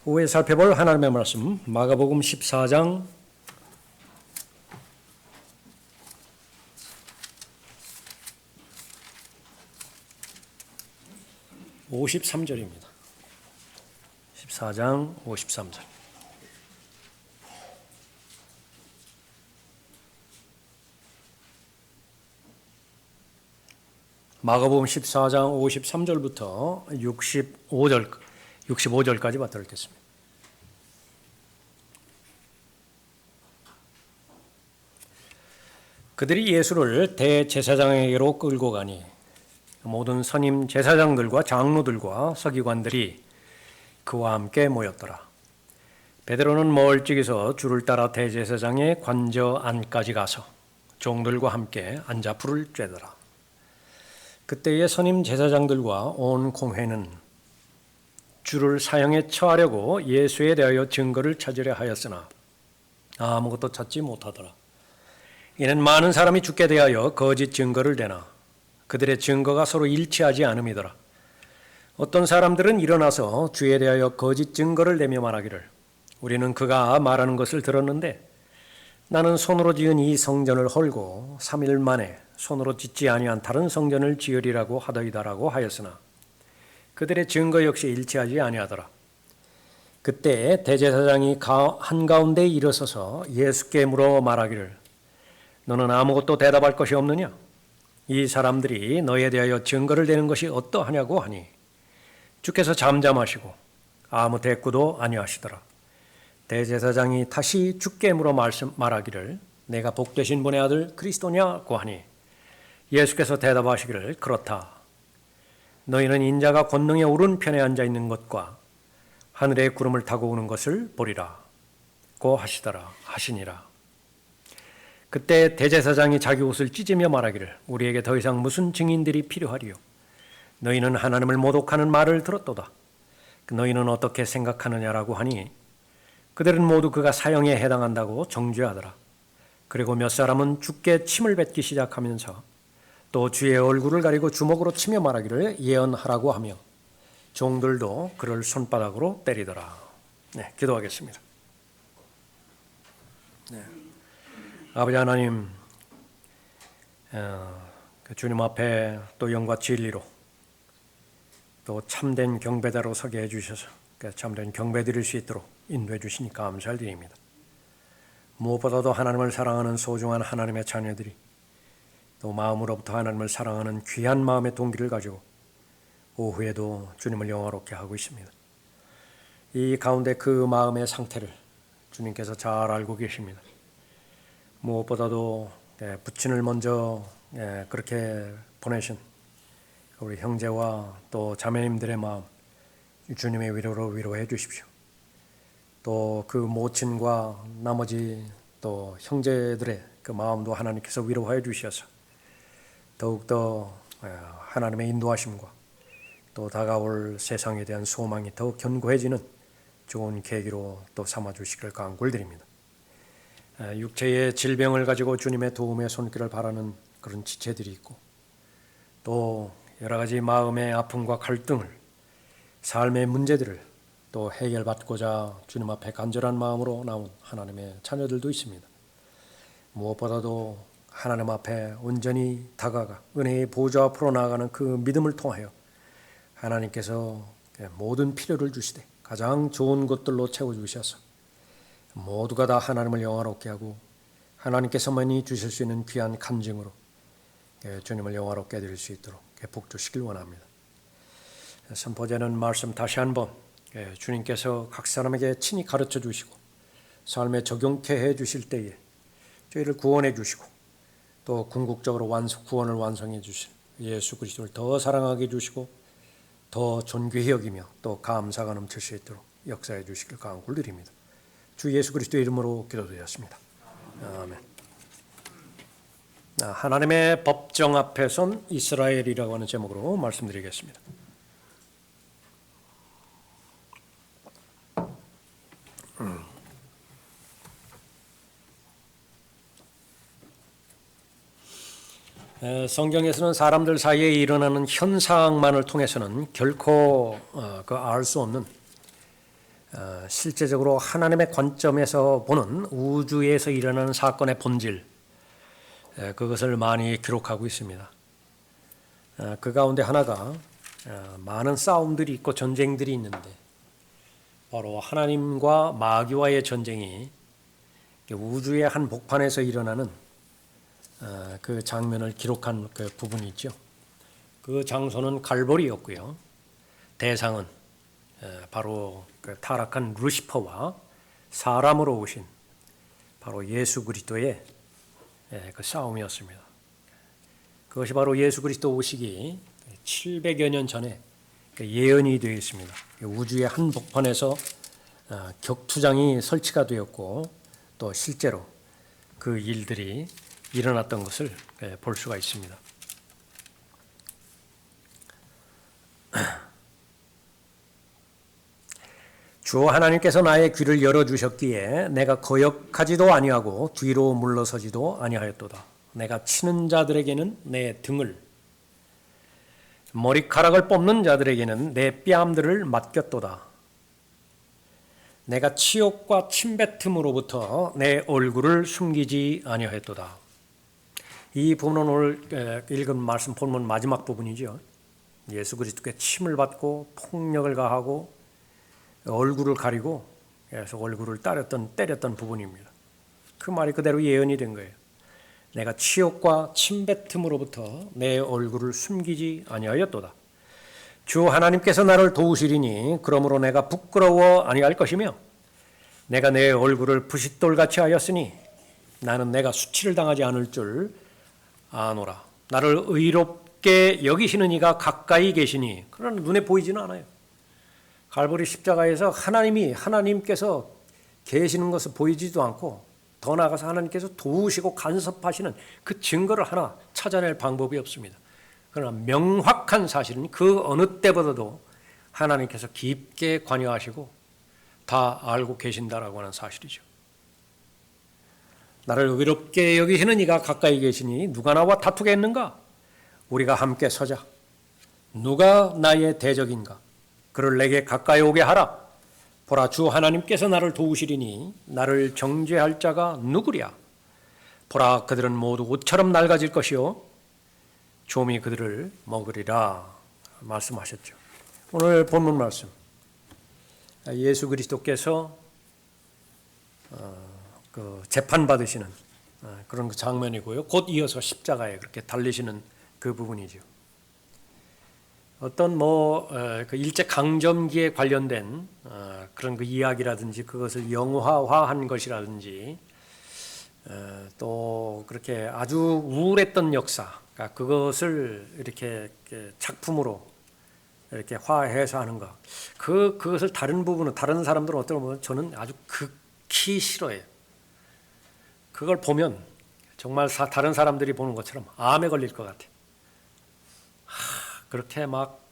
후에 살펴볼 하나님의 말씀 마가복음 14장 53절입니다. 14장 53절. 마가복음 14장 53절부터 65절까지 받들어 읽겠습니다. 그들이 예수를 대제사장에게로 끌고 가니 모든 선임 제사장들과 장로들과 서기관들이 그와 함께 모였더라. 베드로는 멀찍이서 줄을 따라 대제사장의 관저 안까지 가서 종들과 함께 앉아 불을 쬐더라. 그때의 선임 제사장들과 온 공회는 주를 사형에 처하려고 예수에 대하여 증거를 찾으려 하였으나 아무것도 찾지 못하더라. 이는 많은 사람이 죽게 대하여 거짓 증거를 대나 그들의 증거가 서로 일치하지 않음이더라. 어떤 사람들은 일어나서 주에 대하여 거짓 증거를 내며 말하기를 우리는 그가 말하는 것을 들었는데 나는 손으로 지은 이 성전을 헐고 3일 만에 손으로 짓지 아니한 다른 성전을 지으리라고 하더이다라고 하였으나 그들의 증거 역시 일치하지 아니하더라. 그때 대제사장이 한가운데 일어서서 예수께 물어 말하기를 너는 아무것도 대답할 것이 없느냐? 이 사람들이 너에 대하여 증거를 대는 것이 어떠하냐고 하니 주께서 잠잠하시고 아무 대꾸도 아니하시더라. 대제사장이 다시 주께 물어 말하기를 내가 복되신 분의 아들 그리스도냐고 하니 예수께서 대답하시기를 그렇다. 너희는 인자가 권능의 오른편에 앉아 있는 것과 하늘의 구름을 타고 오는 것을 보리라 고 하시니라. 그때 대제사장이 자기 옷을 찢으며 말하기를 우리에게 더 이상 무슨 증인들이 필요하리요? 너희는 하나님을 모독하는 말을 들었도다. 너희는 어떻게 생각하느냐라고 하니 그들은 모두 그가 사형에 해당한다고 정죄하더라. 그리고 몇 사람은 주께 침을 뱉기 시작하면서 또 주의 얼굴을 가리고 주먹으로 치며 말하기를 예언하라고 하며 종들도 그를 손바닥으로 때리더라. 네, 기도하겠습니다. 네. 아버지 하나님, 주님 앞에 또 영과 진리로 또 참된 경배자로 서게 해주셔서 참된 경배 드릴 수 있도록 인도해 주시니 감사를 드립니다. 무엇보다도 하나님을 사랑하는 소중한 하나님의 자녀들이 또 마음으로부터 하나님을 사랑하는 귀한 마음의 동기를 가지고 오후에도 주님을 영화롭게 하고 있습니다. 이 가운데 그 마음의 상태를 주님께서 잘 알고 계십니다. 무엇보다도 부친을 먼저 그렇게 보내신 우리 형제와 또 자매님들의 마음 주님의 위로로 위로해 주십시오. 또 그 모친과 나머지 또 형제들의 그 마음도 하나님께서 위로해 주셔서 더욱더 하나님의 인도하심과 또 다가올 세상에 대한 소망이 더욱 견고해지는 좋은 계기로 또 삼아주시기를 간구를 드립니다. 육체의 질병을 가지고 주님의 도움의 손길을 바라는 그런 지체들이 있고 또 여러 가지 마음의 아픔과 갈등을 삶의 문제들을 또 해결받고자 주님 앞에 간절한 마음으로 나온 하나님의 자녀들도 있습니다. 무엇보다도 하나님 앞에 온전히 다가가 은혜의 보좌 앞으로 나아가는 그 믿음을 통하여 하나님께서 모든 필요를 주시되 가장 좋은 것들로 채워주셔서 모두가 다 하나님을 영화롭게 하고 하나님께서만이 주실 수 있는 귀한 간증으로 주님을 영화롭게 해드릴 수 있도록 복 주시길 원합니다. 선포되는 말씀 다시 한번 주님께서 각 사람에게 친히 가르쳐 주시고 삶에 적용케 해 주실 때에 저희를 구원해 주시고 또 궁극적으로 구원을 완성해 주실 예수 그리스도를 더 사랑하게 해주시고 더 존귀히 여기며 또 감사가 넘칠 수 있도록 역사해 주시길 간구를 드립니다. 주 예수 그리스도의 이름으로 기도드렸습니다. 아멘. 하나님의 법정 앞에 선 이스라엘이라고 하는 제목으로 말씀드리겠습니다. 성경에서는 사람들 사이에 일어나는 현상만을 통해서는 결코 알 수 없는 실제적으로 하나님의 관점에서 보는 우주에서 일어나는 사건의 본질, 그것을 많이 기록하고 있습니다. 그 가운데 하나가 많은 싸움들이 있고 전쟁들이 있는데 바로 하나님과 마귀와의 전쟁이 우주의 한 복판에서 일어나는 그 장면을 기록한 그 부분이 있죠. 그 장소는 갈보리였고요. 대상은 바로 그 타락한 루시퍼와 사람으로 오신 바로 예수 그리스도의 그 싸움이었습니다. 그것이 바로 예수 그리스도 오시기 700여 년 전에 예언이 되어 있습니다. 우주의 한 복판에서 격투장이 설치가 되었고 또 실제로 그 일들이 일어났던 것을 볼 수가 있습니다. 주 하나님께서 나의 귀를 열어주셨기에 내가 거역하지도 아니하고 뒤로 물러서지도 아니하였도다. 내가 치는 자들에게는 내 등을, 머리카락을 뽑는 자들에게는 내 뺨들을 맡겼도다. 내가 치욕과 침뱉음으로부터 내 얼굴을 숨기지 아니하였도다. 이 부분은 오늘 읽은 말씀 본문 마지막 부분이죠. 예수 그리스도께 침을 받고 폭력을 가하고 얼굴을 가리고 계속 얼굴을 때렸던 부분입니다. 그 말이 그대로 예언이 된 거예요. 내가 치욕과 침뱉음으로부터 내 얼굴을 숨기지 아니하였도다. 주 하나님께서 나를 도우시리니 그러므로 내가 부끄러워 아니할 것이며 내가 내 얼굴을 부싯돌같이 하였으니 나는 내가 수치를 당하지 않을 줄 아노라. 나를 의롭게 여기시는 이가 가까이 계시니 그러나 눈에 보이지는 않아요. 갈보리 십자가에서 하나님께서 계시는 것을 보이지도 않고 더 나아가서 하나님께서 도우시고 간섭하시는 그 증거를 하나 찾아낼 방법이 없습니다. 그러나 명확한 사실은 그 어느 때보다도 하나님께서 깊게 관여하시고 다 알고 계신다라고 하는 사실이죠. 나를 의롭게 여기시는 이가 가까이 계시니 누가 나와 다투겠는가? 우리가 함께 서자. 누가 나의 대적인가? 그를 내게 가까이 오게 하라. 보라, 주 하나님께서 나를 도우시리니 나를 정죄할 자가 누구랴? 보라, 그들은 모두 옷처럼 낡아질 것이요 좀이 그들을 먹으리라 말씀하셨죠. 오늘 본문 말씀, 예수 그리스도께서 그 재판 받으시는 그런 그 장면이고요. 곧 이어서 십자가에 그렇게 달리시는 그 부분이죠. 어떤 그 일제 강점기에 관련된 그런 그 이야기라든지 그것을 영화화한 것이라든지 또 그렇게 아주 우울했던 역사, 그러니까 그것을 이렇게 작품으로 이렇게 화해해서 하는 것, 그것을 다른 부분은 다른 사람들은 어떤 보면 저는 아주 극히 싫어해요. 그걸 보면 정말 다른 사람들이 보는 것처럼 암에 걸릴 것 같아요. 그렇게 막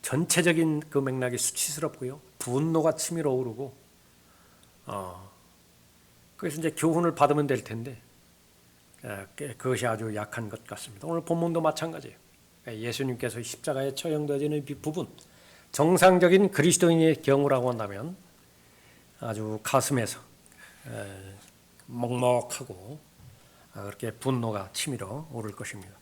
전체적인 그 맥락이 수치스럽고요, 분노가 치밀어 오르고, 그래서 이제 교훈을 받으면 될 텐데 그것이 아주 약한 것 같습니다. 오늘 본문도 마찬가지예요. 예수님께서 십자가에 처형되어지는 부분, 정상적인 그리스도인의 경우라고 한다면 아주 가슴에서 먹먹하고 그렇게 분노가 치밀어 오를 것입니다.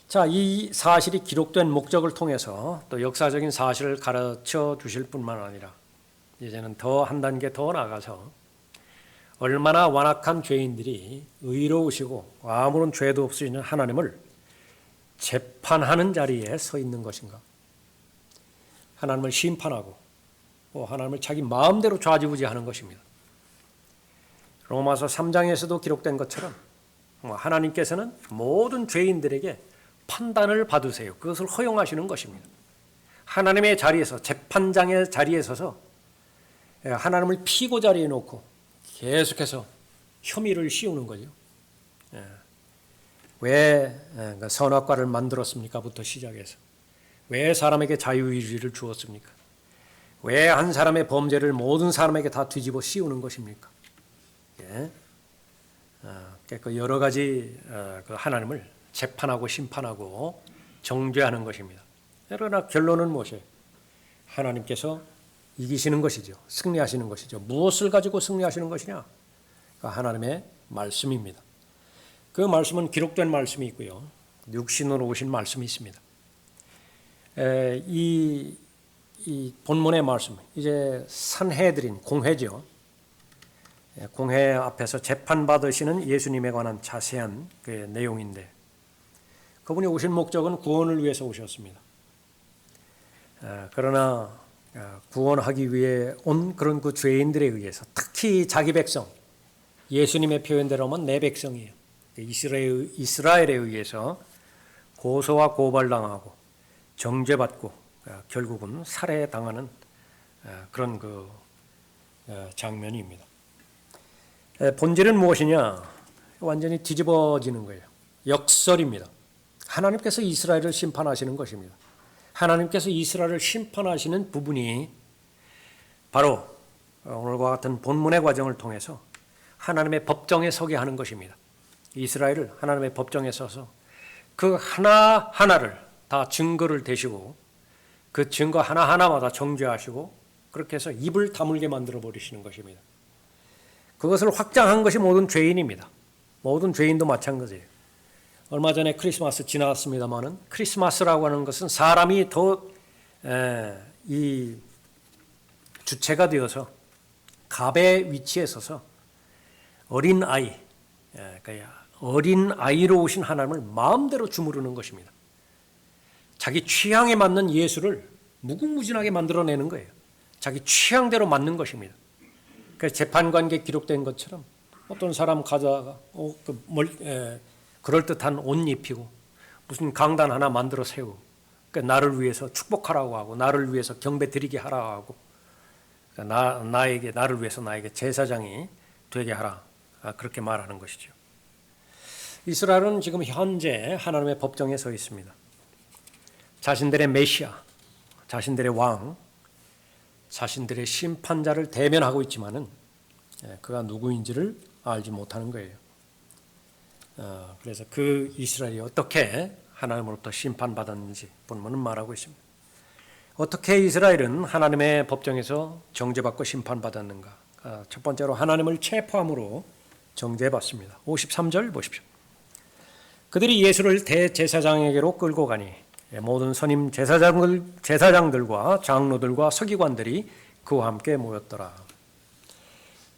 자, 이 사실이 기록된 목적을 통해서 또 역사적인 사실을 가르쳐 주실 뿐만 아니라 이제는 더 한 단계 더 나아가서 얼마나 완악한 죄인들이 의로우시고 아무런 죄도 없으시는 하나님을 재판하는 자리에 서 있는 것인가? 하나님을 심판하고 또 하나님을 자기 마음대로 좌지우지하는 것입니다. 로마서 3장에서도 기록된 것처럼 하나님께서는 모든 죄인들에게 판단을 받으세요. 그것을 허용하시는 것입니다. 하나님의 자리에서, 재판장의 자리에 서서 하나님을 피고 자리에 놓고 계속해서 혐의를 씌우는 거죠. 왜 선악과를 만들었습니까? 부터 시작해서 왜 사람에게 자유의지를 주었습니까? 왜 한 사람의 범죄를 모든 사람에게 다 뒤집어 씌우는 것입니까? 그 여러 가지 그 하나님을 재판하고 심판하고 정죄하는 것입니다. 그러나 결론은 무엇이에요? 하나님께서 이기시는 것이죠. 승리하시는 것이죠. 무엇을 가지고 승리하시는 것이냐? 하나님의 말씀입니다. 그 말씀은 기록된 말씀이 있고요. 육신으로 오신 말씀이 있습니다. 이 본문의 말씀, 이제 산헤드린 공회죠. 공회 앞에서 재판받으시는 예수님에 관한 자세한 그 내용인데, 그분이 오신 목적은 구원을 위해서 오셨습니다. 그러나 구원하기 위해 온 그런 그 죄인들에 의해서, 특히 자기 백성, 예수님의 표현대로 하면 내 백성이에요. 이스라엘에 의해서 고소와 고발당하고 정죄받고 결국은 살해당하는 그런 그 장면입니다. 본질은 무엇이냐? 완전히 뒤집어지는 거예요. 역설입니다. 하나님께서 이스라엘을 심판하시는 것입니다. 하나님께서 이스라엘을 심판하시는 부분이 바로 오늘과 같은 본문의 과정을 통해서 하나님의 법정에 서게 하는 것입니다. 이스라엘을 하나님의 법정에 서서 그 하나하나를 다 증거를 대시고 그 증거 하나하나마다 정죄하시고 그렇게 해서 입을 다물게 만들어 버리시는 것입니다. 그것을 확장한 것이 모든 죄인입니다. 모든 죄인도 마찬가지예요. 얼마 전에 크리스마스 지나갔습니다마는, 크리스마스라고 하는 것은 사람이 더 이 주체가 되어서 갑의 위치에 서서 어린 아이, 어린 아이로 오신 하나님을 마음대로 주무르는 것입니다. 자기 취향에 맞는 예수를 무궁무진하게 만들어내는 거예요. 자기 취향대로 맞는 것입니다. 그래서 재판관계에 기록된 것처럼 어떤 사람 가져다가 그럴듯한 옷 입히고 무슨 강단 하나 만들어 세우고, 그러니까 나를 위해서 축복하라고 하고 나를 위해서 경배 드리게 하라고 하고, 그러니까 나를 위해서 나에게 제사장이 되게 하라, 그렇게 말하는 것이죠. 이스라엘은 지금 현재 하나님의 법정에 서 있습니다. 자신들의 메시아, 자신들의 왕, 자신들의 심판자를 대면하고 있지만은 그가 누구인지를 알지 못하는 거예요. 그래서 그 이스라엘이 어떻게 하나님으로부터 심판받았는지 본문은 말하고 있습니다. 어떻게 이스라엘은 하나님의 법정에서 정죄받고 심판받았는가? 첫 번째로 하나님을 체포함으로 정죄받습니다. 53절 보십시오. 그들이 예수를 대제사장에게로 끌고 가니 모든 선임 제사장들과 장로들과 서기관들이 그와 함께 모였더라.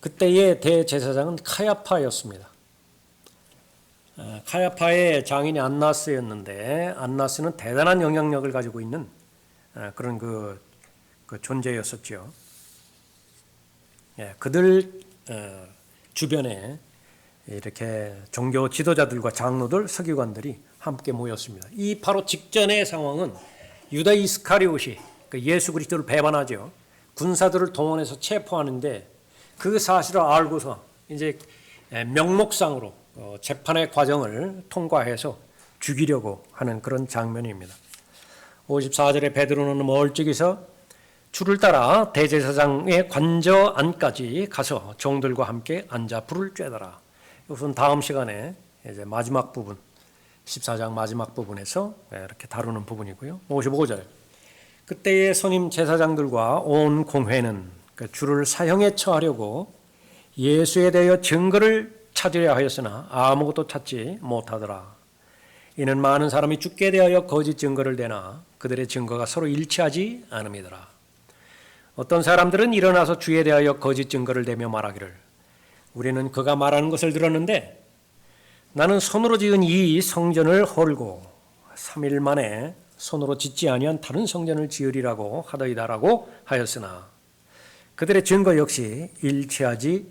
그때의 대제사장은 카야파였습니다. 카야파의 장인이 안나스였는데, 안나스는 대단한 영향력을 가지고 있는 그런 그 존재였었죠. 그들 주변에 이렇게 종교 지도자들과 장로들, 서기관들이 함께 모였습니다. 이 바로 직전의 상황은 유다 이스카리옷이 예수 그리스도를 배반하죠. 군사들을 동원해서 체포하는데 그 사실을 알고서 이제 명목상으로 재판의 과정을 통과해서 죽이려고 하는 그런 장면입니다. 54절에 베드로는 멀찍이서 줄을 따라 대제사장의 관저 안까지 가서 종들과 함께 앉아 불을 쬐더라. 이것은 다음 시간에 이제 마지막 부분, 14장 마지막 부분에서 이렇게 다루는 부분이고요. 55절. 그때의 선임 제사장들과 온 공회는 그 주를 사형에 처하려고 예수에 대하여 증거를 찾으려 하였으나 아무것도 찾지 못하더라. 이는 많은 사람이 주께 대하여 거짓 증거를 대나 그들의 증거가 서로 일치하지 않음이더라. 어떤 사람들은 일어나서 주에 대하여 거짓 증거를 대며 말하기를, 우리는 그가 말하는 것을 들었는데 나는 손으로 지은 이 성전을 헐고 3일 만에 손으로 짓지 아니한 다른 성전을 지으리라고 하더이다라고 하였으나 그들의 증거 역시 일치하지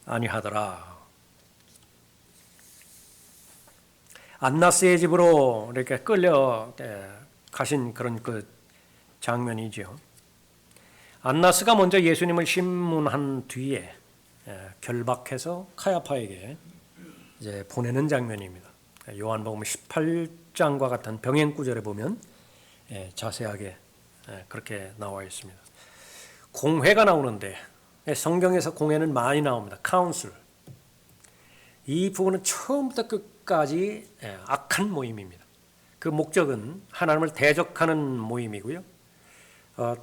아니하더라. 안나스의 집으로 이렇게 끌려 가신 그런 그 장면이죠. 안나스가 먼저 예수님을 신문한 뒤에 결박해서 카야파에게 이제 보내는 장면입니다. 요한복음 18장과 같은 병행 구절에 보면 자세하게 그렇게 나와 있습니다. 공회가 나오는데 성경에서 공회는 많이 나옵니다. 카운슬. 이 부분은 처음부터 끝까지 악한 모임입니다. 그 목적은 하나님을 대적하는 모임이고요.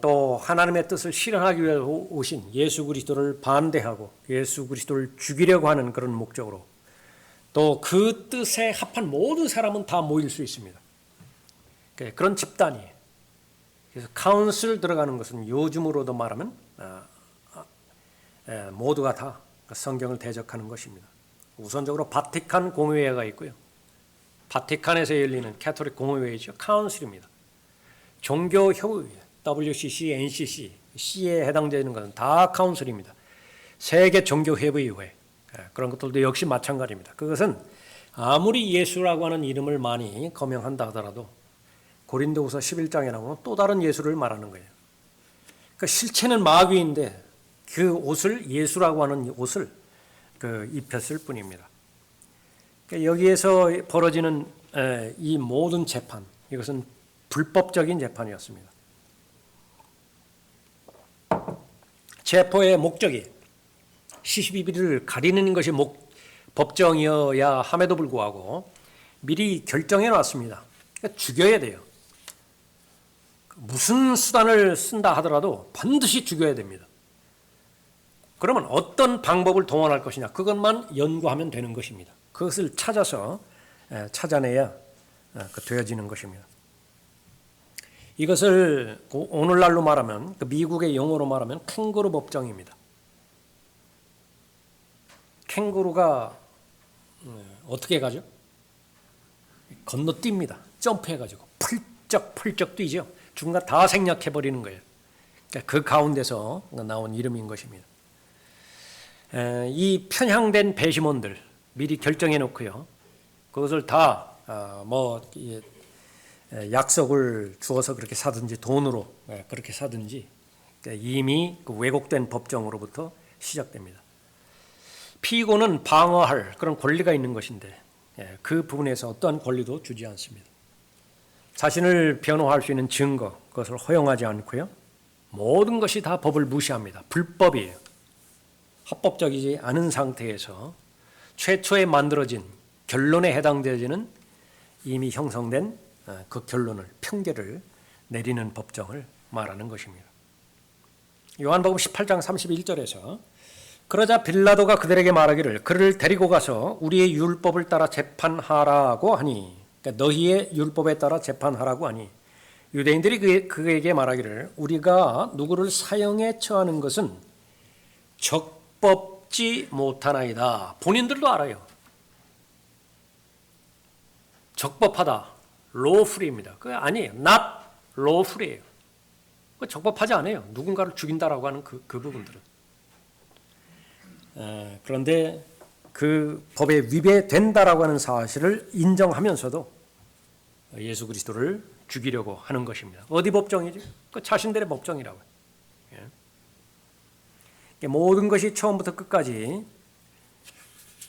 또 하나님의 뜻을 실현하기 위해 오신 예수 그리스도를 반대하고 예수 그리스도를 죽이려고 하는 그런 목적으로 또 그 뜻에 합한 모든 사람은 다 모일 수 있습니다. 그런 집단이에요. 그래서 카운슬 들어가는 것은 요즘으로도 말하면 모두가 다 성경을 대적하는 것입니다. 우선적으로 바티칸 공회가 있고요. 바티칸에서 열리는 캐톨릭 공회이죠. 카운슬입니다. 종교협의회, WCC, NCC, C에 해당되는 것은 다 카운슬입니다. 세계 종교협의회 그런 것들도 역시 마찬가지입니다. 그것은 아무리 예수라고 하는 이름을 많이 거명한다 하더라도 고린도후서 11장에 나오는 또 다른 예수를 말하는 거예요. 그 실체는 마귀인데 그 옷을 예수라고 하는 옷을 입혔을 뿐입니다. 여기에서 벌어지는 이 모든 재판, 이것은 불법적인 재판이었습니다. 체포의 목적이 시시비비를 가리는 것이 법정이어야 함에도 불구하고 미리 결정해 놨습니다. 그러니까 죽여야 돼요. 무슨 수단을 쓴다 하더라도 반드시 죽여야 됩니다. 그러면 어떤 방법을 동원할 것이냐, 그것만 연구하면 되는 것입니다. 그것을 찾아내야 되어지는 것입니다. 이것을 오늘날로 말하면, 미국의 용어로 말하면 캥거루 법정입니다. 캥거루가 어떻게 가죠? 건너뜁니다. 점프해가지고 펄쩍 뛰죠. 중간 다 생략해버리는 거예요. 그 가운데서 나온 이름인 것입니다. 이 편향된 배심원들 미리 결정해 놓고요. 그것을 다 약속을 주어서 그렇게 사든지 돈으로 그렇게 사든지 이미 왜곡된 법정으로부터 시작됩니다. 피고는 방어할 그런 권리가 있는 것인데 그 부분에서 어떠한 권리도 주지 않습니다. 자신을 변호할 수 있는 증거, 그것을 허용하지 않고요. 모든 것이 다 법을 무시합니다. 불법이에요. 합법적이지 않은 상태에서 최초에 만들어진 결론에 해당되어지는 이미 형성된 그 결론을, 평결을 내리는 법정을 말하는 것입니다. 요한복음 18장 31절에서 그러자 빌라도가 그들에게 말하기를 그를 데리고 가서 우리의 율법을 따라 재판하라고 하니, 그러니까 너희의 율법에 따라 재판하라고 하니, 유대인들이 그에게 말하기를 우리가 누구를 사형에 처하는 것은 적법지 못하나이다. 본인들도 알아요. 적법하다. lawful입니다. 그게 아니에요. not lawful이에요. 적법하지 않아요. 누군가를 죽인다라고 하는 그 부분들은. 그런데 그 법에 위배된다라고 하는 사실을 인정하면서도 예수 그리스도를 죽이려고 하는 것입니다. 어디 법정이죠? 그 자신들의 법정이라고요. 모든 것이 처음부터 끝까지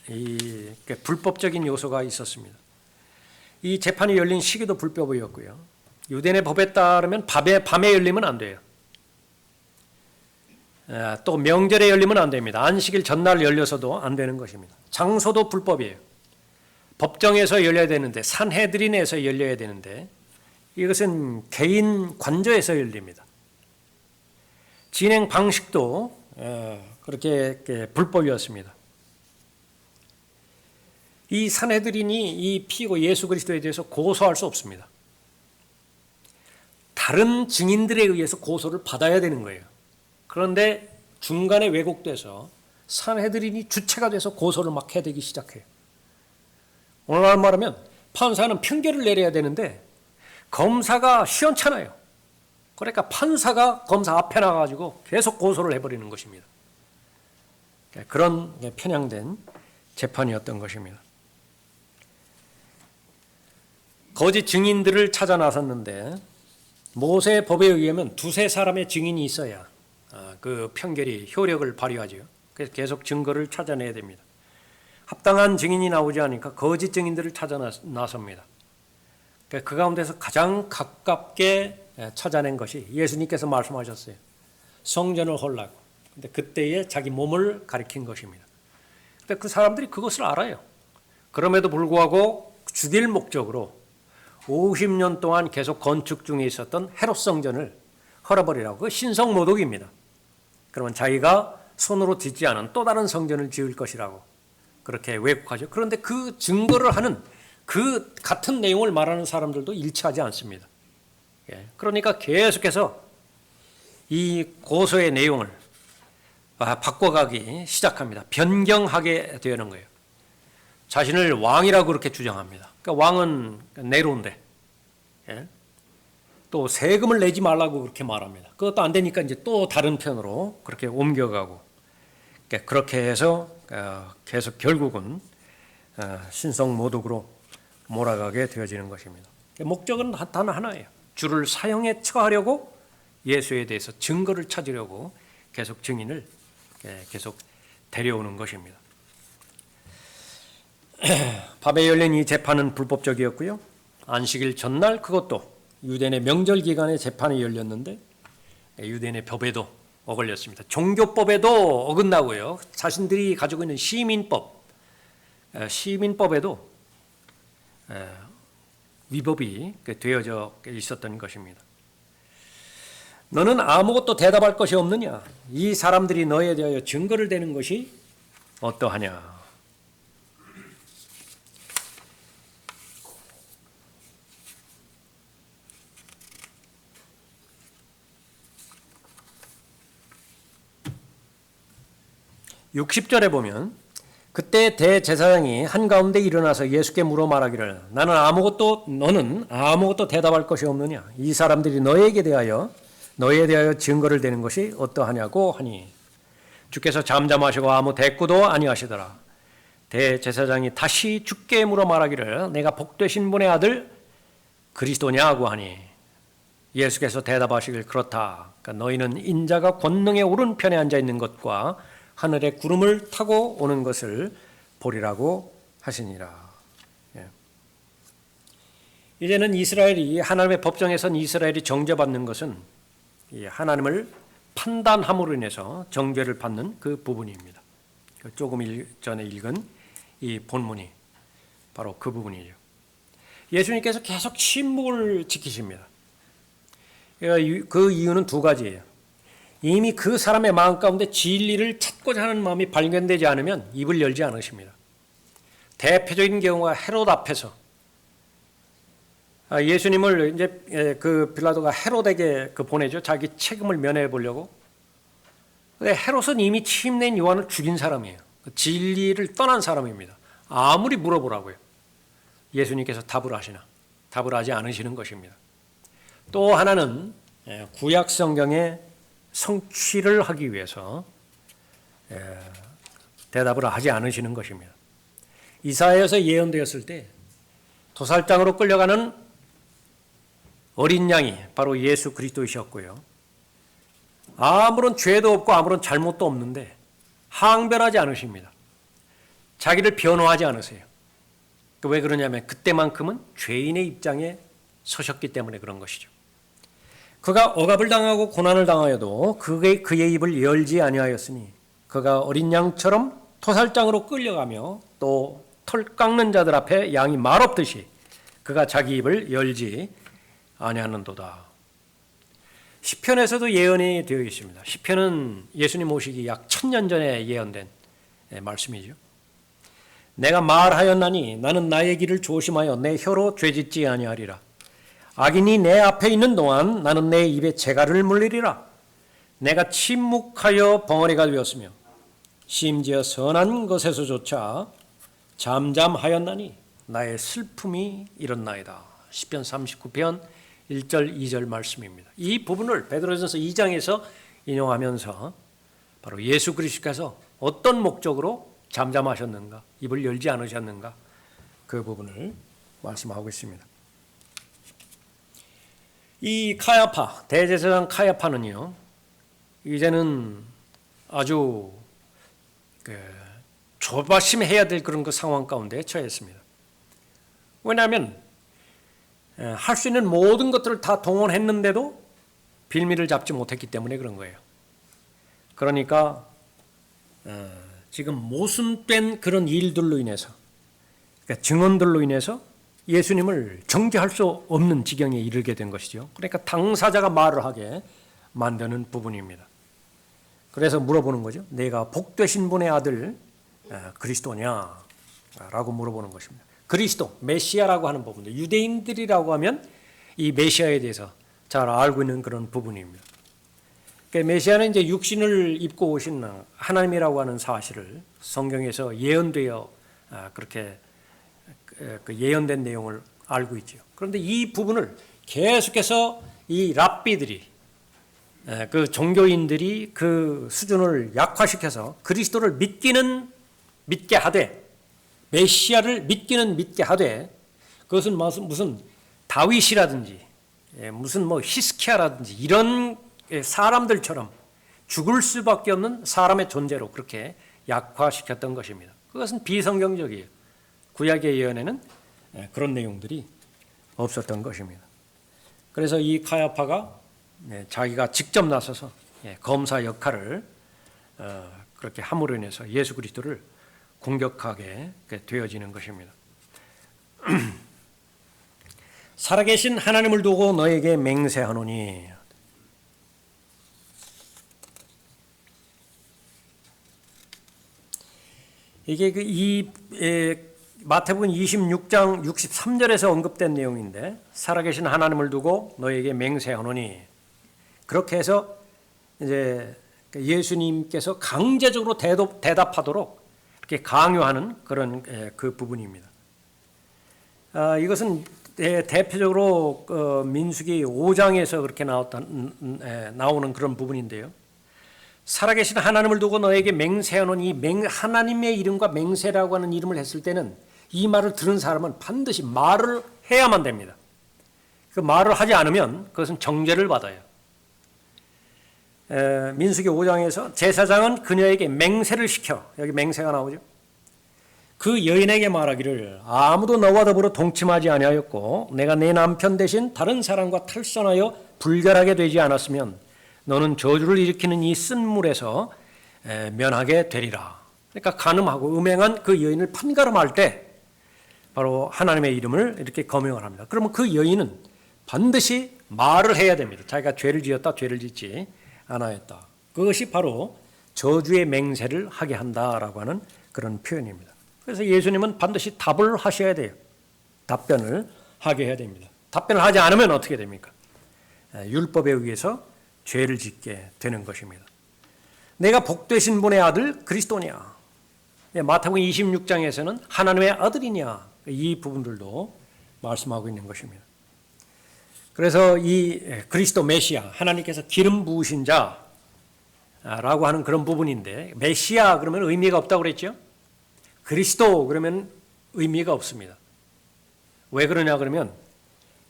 이 불법적인 요소가 있었습니다. 이 재판이 열린 시기도 불법이었고요. 유대인의 법에 따르면 밤에 열리면 안 돼요. 또 명절에 열리면 안 됩니다. 안식일 전날 열려서도 안 되는 것입니다. 장소도 불법이에요. 법정에서 열려야 되는데, 산헤드린에서 열려야 되는데 이것은 개인 관저에서 열립니다. 진행 방식도 그렇게 불법이었습니다. 이 산헤드린이 이 피고 예수 그리스도에 대해서 고소할 수 없습니다. 다른 증인들에 의해서 고소를 받아야 되는 거예요. 그런데 중간에 왜곡돼서 산헤드린이 주체가 돼서 고소를 막 해대기 시작해요. 오늘날 말하면 판사는 판결을 내려야 되는데 검사가 시원찮아요. 그러니까 판사가 검사 앞에 나가가지고 계속 고소를 해버리는 것입니다. 그런 편향된 재판이었던 것입니다. 거짓 증인들을 찾아 나섰는데 모세의 법에 의하면 두세 사람의 증인이 있어야 그 판결이 효력을 발휘하죠. 그래서 계속 증거를 찾아내야 됩니다. 합당한 증인이 나오지 않으니까 거짓 증인들을 찾아 나섭니다. 그 가운데서 가장 가깝게 찾아낸 것이 예수님께서 말씀하셨어요. 성전을 헐라고. 근데 그때에 자기 몸을 가리킨 것입니다. 근데 그 사람들이 그것을 알아요. 그럼에도 불구하고 죽일 목적으로 50년 동안 계속 건축 중에 있었던 헤롯 성전을 헐어버리라고. 그 신성모독입니다. 그러면 자기가 손으로 짓지 않은 또 다른 성전을 지을 것이라고 그렇게 왜곡하죠. 그런데 그 증거를 하는 그 같은 내용을 말하는 사람들도 일치하지 않습니다. 그러니까 계속해서 이 고소의 내용을 바꿔가기 시작합니다. 변경하게 되는 거예요. 자신을 왕이라고 그렇게 주장합니다. 그러니까 왕은 네로인데 또 세금을 내지 말라고 그렇게 말합니다. 그것도 안 되니까 이제 또 다른 편으로 그렇게 옮겨가고 그렇게 해서 계속 결국은 신성모독으로 몰아가게 되어지는 것입니다. 목적은 단 하나예요. 주를 사형에 처하려고 예수에 대해서 증거를 찾으려고 계속 증인을 계속 데려오는 것입니다. 밤에 열린 이 재판은 불법적이었고요. 안식일 전날 그것도 유대인의 명절 기간에 재판이 열렸는데 유대인의 법에도 어걸렸습니다. 종교법에도 어긋나고요. 자신들이 가지고 있는 시민법에도 위법이 되어져 있었던 것입니다. 너는 아무것도 대답할 것이 없느냐? 이 사람들이 너에 대하여 증거를 대는 것이 어떠하냐? (60절에) 보면 그때 대제사장이 한가운데 일어나서 예수께 물어 말하기를 너는 아무것도 대답할 것이 없느냐? 이 사람들이 너에 대하여 증거를 대는 것이 어떠하냐고 하니 주께서 잠잠하시고 아무 대꾸도 아니하시더라. 대제사장이 다시 주께 물어 말하기를 내가 복되신 분의 아들 그리스도냐고 하니 예수께서 대답하시길 그렇다. 그러니까 너희는 인자가 권능의 오른편에 앉아 있는 것과 하늘의 구름을 타고 오는 것을 보리라고 하시니라. 이제는 하나님의 법정에선 이스라엘이 정죄받는 것은 하나님을 판단함으로 인해서 정죄를 받는 그 부분입니다. 조금 전에 읽은 이 본문이 바로 그 부분이죠. 예수님께서 계속 침묵을 지키십니다. 그 이유는 두 가지예요. 이미 그 사람의 마음 가운데 진리를 찾고자 하는 마음이 발견되지 않으면 입을 열지 않으십니다. 대표적인 경우가 헤롯 앞에서 예수님을 이제 그 빌라도가 헤롯에게 보내죠. 자기 책임을 면해 보려고. 근데 헤롯은 이미 침례인 요한을 죽인 사람이에요. 진리를 떠난 사람입니다. 아무리 물어보라고요. 예수님께서 답을 하지 않으시는 것입니다. 또 하나는 구약 성경의 성취를 하기 위해서 대답을 하지 않으시는 것입니다. 이사야에서 예언되었을 때 도살장으로 끌려가는 어린 양이 바로 예수 그리스도이셨고요. 아무런 죄도 없고 아무런 잘못도 없는데 항변하지 않으십니다. 자기를 변호하지 않으세요. 왜 그러냐면 그때만큼은 죄인의 입장에 서셨기 때문에 그런 것이죠. 그가 억압을 당하고 고난을 당하여도 그의 입을 열지 아니하였으니 그가 어린 양처럼 토살장으로 끌려가며 또 털 깎는 자들 앞에 양이 말 없듯이 그가 자기 입을 열지 아니하는도다. 시편에서도 예언이 되어 있습니다. 시편은 예수님 오시기 약 1000년 전에 예언된 말씀이죠. 내가 말하였나니 나는 나의 길을 조심하여 내 혀로 죄짓지 아니하리라. 악인이 내 앞에 있는 동안 나는 내 입에 재갈을 물리리라. 내가 침묵하여 벙어리가 되었으며 심지어 선한 것에서조차 잠잠하였나니 나의 슬픔이 일었나이다. 시편 39편 1절 2절 말씀입니다. 이 부분을 베드로전서 2장에서 인용하면서 바로 예수 그리스도께서 어떤 목적으로 잠잠하셨는가, 입을 열지 않으셨는가 그 부분을 말씀하고 있습니다. 이 카야파, 대제사장 카야파는요, 이제는 아주 조바심해야 될 그런 그 상황 가운데 처했습니다. 왜냐하면 할 수 있는 모든 것들을 다 동원했는데도 빌미를 잡지 못했기 때문에 그런 거예요. 그러니까 지금 모순된 그런 일들로 인해서, 그러니까 증언들로 인해서 예수님을 정죄할 수 없는 지경에 이르게 된 것이죠. 그러니까 당사자가 말을 하게 만드는 부분입니다. 그래서 물어보는 거죠. 내가 복되신 분의 아들 그리스도냐? 라고 물어보는 것입니다. 그리스도, 메시아라고 하는 부분도 유대인들이라고 하면 이 메시아에 대해서 잘 알고 있는 그런 부분입니다. 그러니까 메시아는 이제 육신을 입고 오신 하나님이라고 하는 사실을 성경에서 예언되어 그렇게 예언된 내용을 알고 있죠. 그런데 이 부분을 계속해서 이 랍비들이 그 종교인들이 그 수준을 약화시켜서 그리스도를 믿게 하되 메시아를 믿게 하되 그것은 무슨 다윗이라든지 무슨 뭐 히스키야라든지 이런 사람들처럼 죽을 수밖에 없는 사람의 존재로 그렇게 약화시켰던 것입니다. 그것은 비성경적이에요. 구약의 예언에는 그런 내용들이 없었던 것입니다. 그래서 이 카야파가 자기가 직접 나서서 검사 역할을 그렇게 함으로 인해서 예수 그리스도를 공격하게 되어지는 것입니다. 살아계신 하나님을 두고 너에게 맹세하노니 이게 이 마태복음 26장 63절에서 언급된 내용인데 살아계신 하나님을 두고 너에게 맹세하노니 그렇게 해서 이제 예수님께서 강제적으로 대답하도록 이렇게 강요하는 그런 그 부분입니다. 이것은 대표적으로 민수기 5장에서 그렇게 나오는 그런 부분인데요. 살아계신 하나님을 두고 너에게 맹세하노니 하나님의 이름과 맹세라고 하는 이름을 했을 때는 이 말을 들은 사람은 반드시 말을 해야만 됩니다. 그 말을 하지 않으면 그것은 정죄를 받아요. 민수기 5장에서 제사장은 그녀에게 맹세를 시켜 여기 맹세가 나오죠. 그 여인에게 말하기를 아무도 너와 더불어 동침하지 아니하였고 내가 내 남편 대신 다른 사람과 탈선하여 불결하게 되지 않았으면 너는 저주를 일으키는 이 쓴 물에서 면하게 되리라. 그러니까 간음하고 음행한 그 여인을 판가름할 때 바로 하나님의 이름을 이렇게 거명을 합니다. 그러면 그 여인은 반드시 말을 해야 됩니다. 자기가 죄를 지었다, 죄를 짓지 않았다. 그것이 바로 저주의 맹세를 하게 한다라고 하는 그런 표현입니다. 그래서 예수님은 반드시 답을 하셔야 돼요. 답변을 하게 해야 됩니다. 답변을 하지 않으면 어떻게 됩니까? 율법에 의해서 죄를 짓게 되는 것입니다. 내가 복되신 분의 아들 그리스도냐? 마태복음 26장에서는 하나님의 아들이냐? 이 부분들도 말씀하고 있는 것입니다. 그래서 이 그리스도 메시아, 하나님께서 기름 부으신 자라고 하는 그런 부분인데 메시아 그러면 의미가 없다고 그랬죠? 그리스도 그러면 의미가 없습니다. 왜 그러냐 그러면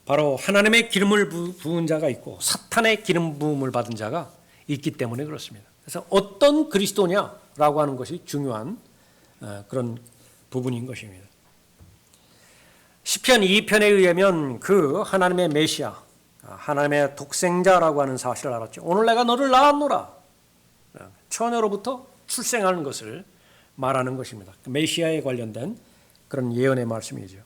바로 하나님의 기름을 부은 자가 있고 사탄의 기름 부음을 받은 자가 있기 때문에 그렇습니다. 그래서 어떤 그리스도냐라고 하는 것이 중요한 그런 부분인 것입니다. 시편 2편에 의하면 그 하나님의 메시아, 하나님의 독생자라고 하는 사실을 알았죠. 오늘 내가 너를 낳았노라. 처녀로부터 출생하는 것을 말하는 것입니다. 메시아에 관련된 그런 예언의 말씀이죠.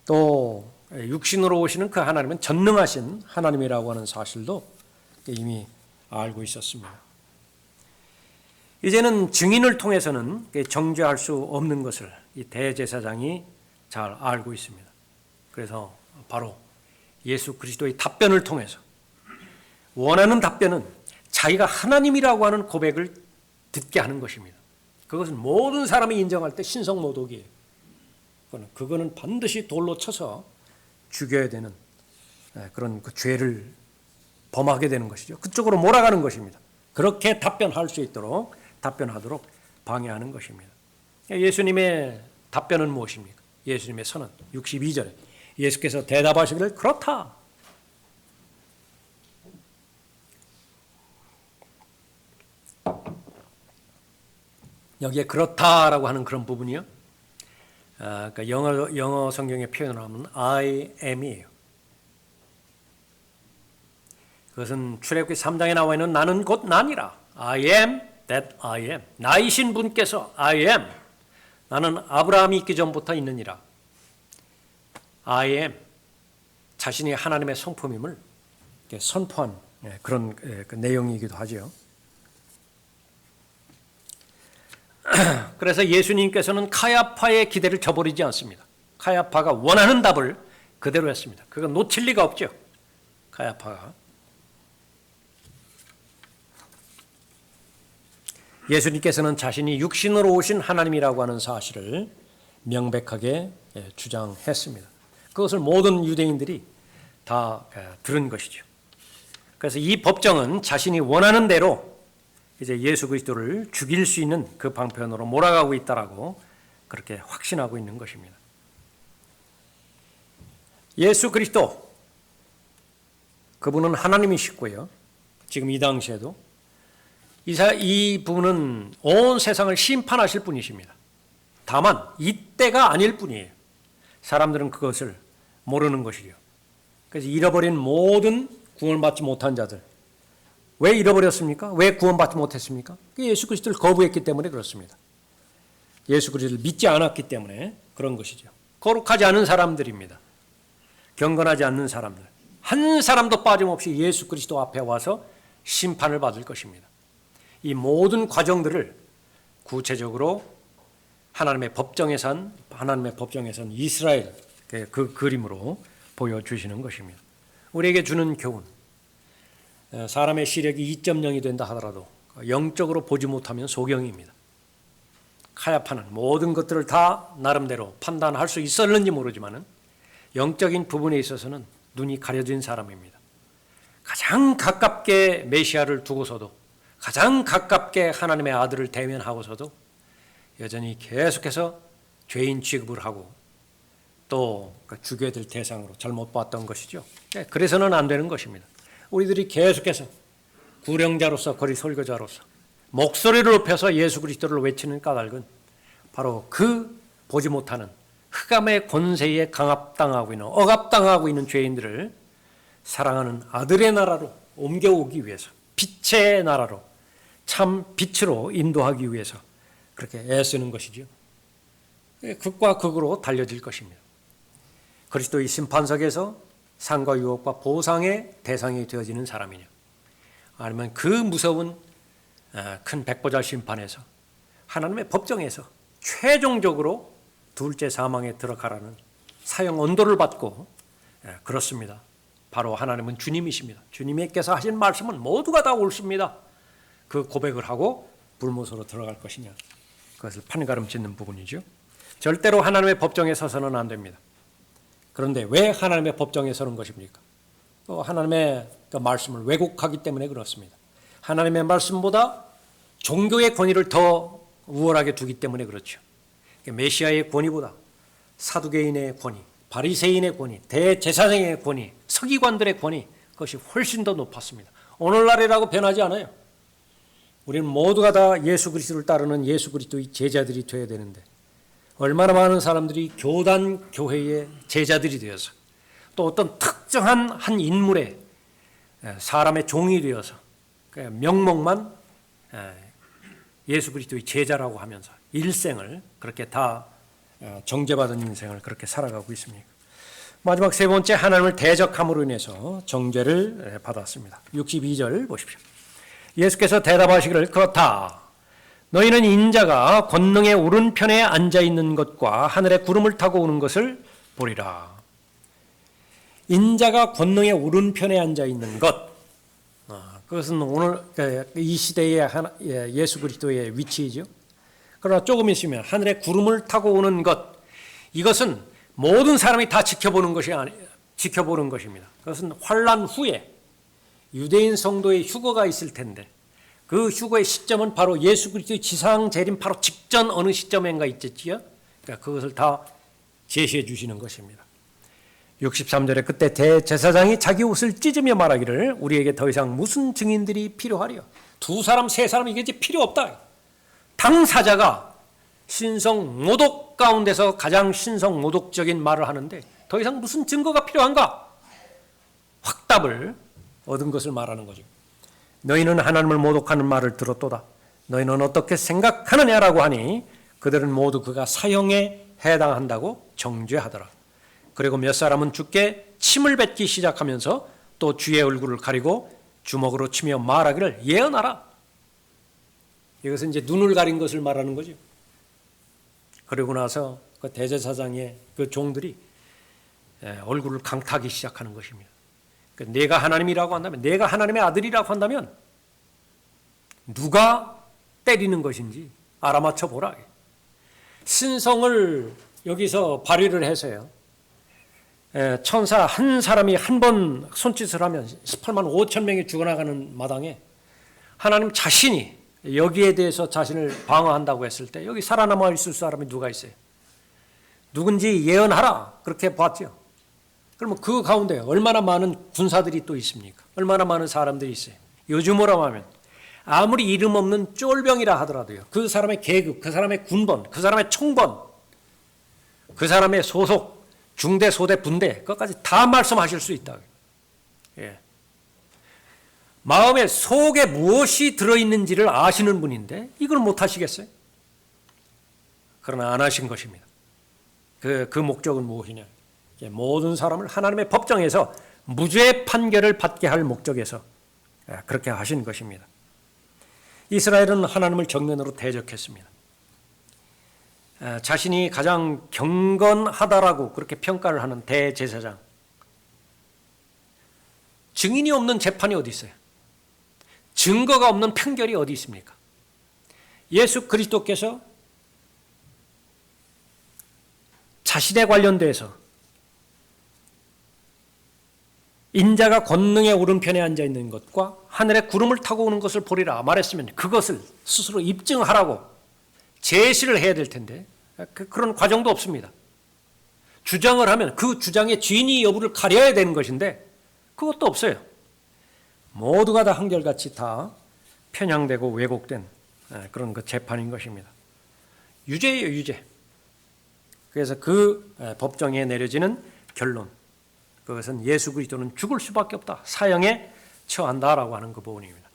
또 육신으로 오시는 그 하나님은 전능하신 하나님이라고 하는 사실도 이미 알고 있었습니다. 이제는 증인을 통해서는 정죄할 수 없는 것을 이 대제사장이 잘 알고 있습니다. 그래서 바로 예수 그리스도의 답변을 통해서 원하는 답변은 자기가 하나님이라고 하는 고백을 듣게 하는 것입니다. 그것은 모든 사람이 인정할 때 신성모독이에요. 그거는 반드시 돌로 쳐서 죽여야 되는 그런 그 죄를 범하게 되는 것이죠. 그쪽으로 몰아가는 것입니다. 그렇게 답변하도록 방해하는 것입니다. 예수님의 답변은 무엇입니까? 예수님의 선언 62절에 예수께서 대답하시기를 그렇다. 여기에 그렇다라고 하는 그런 부분이요. 그러니까 영어 성경의 표현을 하면 I am이에요. 그것은 출애굽기 3장에 나와 있는 나는 곧 나니라. I am that I am. 나이신 분께서 I am. 나는 아브라함이 있기 전부터 있느니라. I am. 자신이 하나님의 성품임을 선포한 그런 그 내용이기도 하죠. 그래서 예수님께서는 카야파의 기대를 저버리지 않습니다. 카야파가 원하는 답을 그대로 했습니다. 그건 놓칠 리가 없죠. 카야파가. 예수님께서는 자신이 육신으로 오신 하나님이라고 하는 사실을 명백하게 주장했습니다. 그것을 모든 유대인들이 다 들은 것이죠. 그래서 이 법정은 자신이 원하는 대로 이제 예수 그리스도를 죽일 수 있는 그 방편으로 몰아가고 있다라고 그렇게 확신하고 있는 것입니다. 예수 그리스도, 그분은 하나님이시고요. 지금 이 당시에도 이 부분은 온 세상을 심판하실 분이십니다. 다만 이때가 아닐 뿐이에요. 사람들은 그것을 모르는 것이죠. 그래서 잃어버린 모든 구원받지 못한 자들, 왜 잃어버렸습니까? 왜 구원받지 못했습니까? 예수 그리스도를 거부했기 때문에 그렇습니다. 예수 그리스도를 믿지 않았기 때문에 그런 것이죠. 거룩하지 않은 사람들입니다. 경건하지 않는 사람들, 한 사람도 빠짐없이 예수 그리스도 앞에 와서 심판을 받을 것입니다. 이 모든 과정들을 구체적으로 하나님의 법정에선 이스라엘 그 그림으로 보여주시는 것입니다. 우리에게 주는 교훈, 사람의 시력이 2.0이 된다 하더라도 영적으로 보지 못하면 소경입니다. 카야파는 모든 것들을 다 나름대로 판단할 수 있었는지 모르지만 영적인 부분에 있어서는 눈이 가려진 사람입니다. 가장 가깝게 메시아를 두고서도, 가장 가깝게 하나님의 아들을 대면하고서도 여전히 계속해서 죄인 취급을 하고 또 죽여야 될 대상으로 잘못 봤던 것이죠. 그래서는 안 되는 것입니다. 우리들이 계속해서 구령자로서, 거리 설교자로서 목소리를 높여서 예수 그리스도를 외치는 까닭은 바로 그 보지 못하는 흑암의 권세에 억압당하고 있는 죄인들을 사랑하는 아들의 나라로 옮겨오기 위해서, 빛의 나라로, 참 빛으로 인도하기 위해서 그렇게 애쓰는 것이죠. 극과 극으로 달려질 것입니다. 그리스도의 심판석에서 상과 유업과 보상의 대상이 되어지는 사람이냐, 아니면 그 무서운 큰 백보자 심판에서 하나님의 법정에서 최종적으로 둘째 사망에 들어가라는 사형 언도를 받고, 그렇습니다. 바로 하나님은 주님이십니다. 주님께서 하신 말씀은 모두가 다 옳습니다. 그 고백을 하고 불못으로 들어갈 것이냐, 그것을 판가름 짓는 부분이죠. 절대로 하나님의 법정에 서서는 안 됩니다. 그런데 왜 하나님의 법정에 서는 것입니까? 하나님의 그 말씀을 왜곡하기 때문에 그렇습니다. 하나님의 말씀보다 종교의 권위를 더 우월하게 두기 때문에 그렇죠. 메시아의 권위보다 사두개인의 권위, 바리새인의 권위, 대제사장의 권위, 서기관들의 권위, 그것이 훨씬 더 높았습니다. 오늘날이라고 변하지 않아요. 우리는 모두가 다 예수 그리스도를 따르는 예수 그리스도의 제자들이 되어야 되는데, 얼마나 많은 사람들이 교단 교회의 제자들이 되어서 또 어떤 특정한 한 인물의 사람의 종이 되어서 명목만 예수 그리스도의 제자라고 하면서 일생을 그렇게 다 정죄받은 인생을 그렇게 살아가고 있습니다. 마지막 세 번째, 하나님을 대적함으로 인해서 정죄를 받았습니다. 62절 보십시오. 예수께서 대답하시기를, 그렇다. 너희는 인자가 권능의 오른편에 앉아있는 것과 하늘에 구름을 타고 오는 것을 보리라. 인자가 권능의 오른편에 앉아있는 것, 그것은 오늘 이 시대의 예수 그리스도의 위치이죠. 그러나 조금 있으면 하늘에 구름을 타고 오는 것, 이것은 모든 사람이 다 지켜보는 것입니다. 그것은 환란 후에 유대인 성도의 휴거가 있을 텐데, 그 휴거의 시점은 바로 예수 그리스도의 지상 재림 바로 직전 어느 시점인가 있겠지요. 그러니까 그것을 다 제시해 주시는 것입니다. 63절에 그때 대제사장이 자기 옷을 찢으며 말하기를, 우리에게 더 이상 무슨 증인들이 필요하리요? 두 사람 세 사람 이게 이제 필요 없다. 당사자가 신성 모독 가운데서 가장 신성 모독적인 말을 하는데 더 이상 무슨 증거가 필요한가? 확답을 얻은 것을 말하는 거죠. 너희는 하나님을 모독하는 말을 들었도다. 너희는 어떻게 생각하느냐라고 하니 그들은 모두 그가 사형에 해당한다고 정죄하더라. 그리고 몇 사람은 주께 침을 뱉기 시작하면서 또 주의 얼굴을 가리고 주먹으로 치며 말하기를 예언하라. 이것은 이제 눈을 가린 것을 말하는 거죠. 그러고 나서 그 대제사장의 그 종들이 얼굴을 강타하기 시작하는 것입니다. 내가 하나님이라고 한다면, 내가 하나님의 아들이라고 한다면 누가 때리는 것인지 알아맞혀 보라. 신성을 여기서 발휘를 해서요. 천사 한 사람이 한 번 손짓을 하면 18만 5천 명이 죽어나가는 마당에 하나님 자신이 여기에 대해서 자신을 방어한다고 했을 때 여기 살아남아 있을 사람이 누가 있어요? 누군지 예언하라. 그렇게 봤죠. 그러면 그 가운데 얼마나 많은 군사들이 또 있습니까? 얼마나 많은 사람들이 있어요. 요즘으로 하면 아무리 이름 없는 쫄병이라 하더라도요. 그 사람의 계급, 그 사람의 군번, 그 사람의 총번, 그 사람의 소속, 중대, 소대, 분대, 그것까지 다 말씀하실 수 있다. 예. 마음의 속에 무엇이 들어있는지를 아시는 분인데 이걸 못하시겠어요? 그러나 안 하신 것입니다. 그 목적은 무엇이냐? 모든 사람을 하나님의 법정에서 무죄 판결을 받게 할 목적에서 그렇게 하신 것입니다. 이스라엘은 하나님을 정면으로 대적했습니다. 자신이 가장 경건하다라고 그렇게 평가를 하는 대제사장. 증인이 없는 재판이 어디 있어요? 증거가 없는 판결이 어디 있습니까? 예수 그리스도께서 자신에 관련돼서 인자가 권능의 오른편에 앉아 있는 것과 하늘의 구름을 타고 오는 것을 보리라 말했으면 그것을 스스로 입증하라고 제시를 해야 될 텐데 그런 과정도 없습니다. 주장을 하면 그 주장의 진위 여부를 가려야 되는 것인데 그것도 없어요. 모두가 다 한결같이 다 편향되고 왜곡된 그런 그 재판인 것입니다. 유죄예요, 유죄. 그래서 그 법정에 내려지는 결론, 그것은 예수 그리스도는 죽을 수밖에 없다. 사형에 처한다라고 하는 그 부분입니다.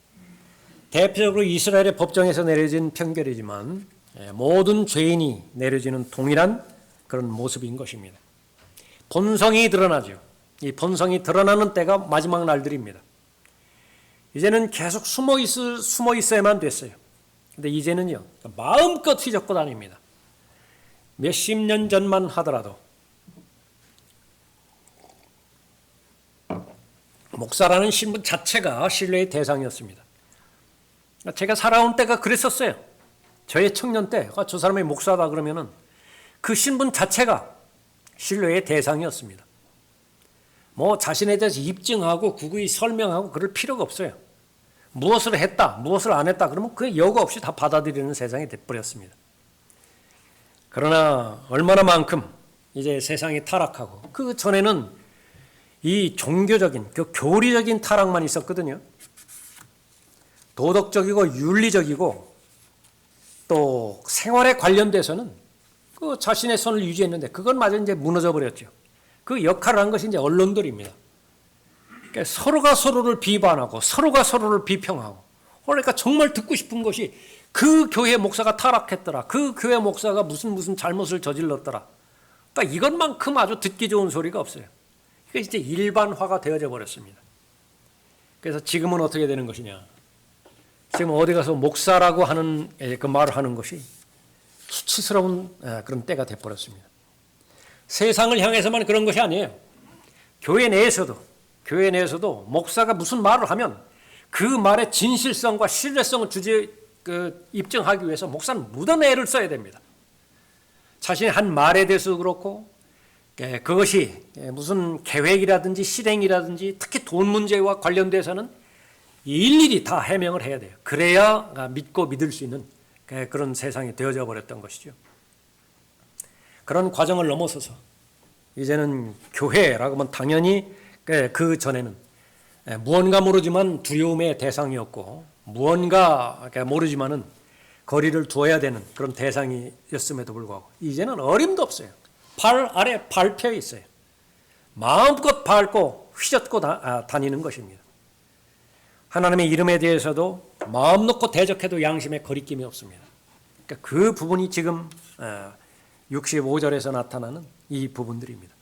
대표적으로 이스라엘의 법정에서 내려진 판결이지만 모든 죄인이 내려지는 동일한 그런 모습인 것입니다. 본성이 드러나죠. 이 본성이 드러나는 때가 마지막 날들입니다. 이제는 계속 숨어 있어야만 됐어요. 근데 이제는요, 마음껏 휘젓고 다닙니다. 몇십 년 전만 하더라도 목사라는 신분 자체가 신뢰의 대상이었습니다. 제가 살아온 때가 그랬었어요. 저의 청년 때, 저 사람이 목사다 그러면은 그 신분 자체가 신뢰의 대상이었습니다. 뭐 자신에 대해서 입증하고 구구이 설명하고 그럴 필요가 없어요. 무엇을 했다, 무엇을 안 했다 그러면 그 여과 없이 다 받아들이는 세상이 돼버렸습니다. 그러나 얼마나만큼 이제 세상이 타락하고 그 전에는 이 종교적인, 그 교리적인 타락만 있었거든요. 도덕적이고 윤리적이고 또 생활에 관련돼서는 그 자신의 선을 유지했는데 그건 마저 이제 무너져 버렸죠. 그 역할을 한 것이 이제 언론들입니다. 그러니까 서로가 서로를 비판하고 서로가 서로를 비평하고 그러니까 정말 듣고 싶은 것이 그 교회 목사가 타락했더라. 그 교회 목사가 무슨 잘못을 저질렀더라. 그러니까 이것만큼 아주 듣기 좋은 소리가 없어요. 이게 이제 일반화가 되어져 버렸습니다. 그래서 지금은 어떻게 되는 것이냐. 지금 어디 가서 목사라고 하는 그 말을 하는 것이 수치스러운 그런 때가 돼버렸습니다. 세상을 향해서만 그런 것이 아니에요. 교회 내에서도 목사가 무슨 말을 하면 그 말의 진실성과 신뢰성을 입증하기 위해서 목사는 무던 애를 써야 됩니다. 자신의 한 말에 대해서도 그렇고 그것이 무슨 계획이라든지 실행이라든지 특히 돈 문제와 관련돼서는 일일이 다 해명을 해야 돼요. 그래야 믿고 믿을 수 있는 그런 세상이 되어져 버렸던 것이죠. 그런 과정을 넘어서서 이제는 교회라고 하면 당연히 그 전에는 무언가 모르지만 두려움의 대상이었고 무언가 모르지만은 거리를 두어야 되는 그런 대상이었음에도 불구하고 이제는 어림도 없어요. 발 아래 밟혀 있어요. 마음껏 밟고 휘젓고 다니는 것입니다. 하나님의 이름에 대해서도 마음 놓고 대적해도 양심에 거리낌이 없습니다. 그러니까 그 부분이 지금 65절에서 나타나는 이 부분들입니다.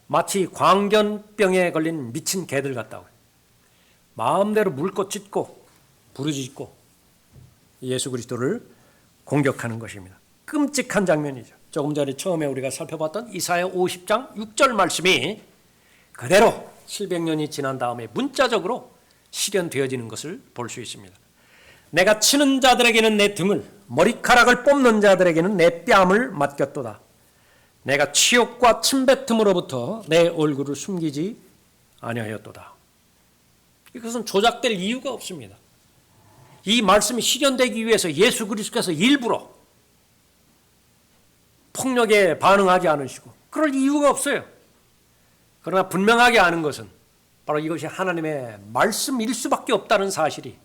마치 광견병에 걸린 미친 개들 같다고요. 마음대로 물고 찢고 부르짖고 예수 그리스도를 공격하는 것입니다. 끔찍한 장면이죠. 조금 전에 처음에 우리가 살펴봤던 이사야 50장 6절 말씀이 그대로 700년이 지난 다음에 문자적으로 실현되어지는 것을 볼 수 있습니다. 내가 치는 자들에게는 내 등을, 머리카락을 뽑는 자들에게는 내 뺨을 맡겼도다. 내가 치욕과 침뱉음으로부터 내 얼굴을 숨기지 아니하였도다. 이것은 조작될 이유가 없습니다. 이 말씀이 실현되기 위해서 예수 그리스도께서 일부러 폭력에 반응하지 않으시고 그럴 이유가 없어요. 그러나 분명하게 아는 것은 바로 이것이 하나님의 말씀일 수밖에 없다는 사실이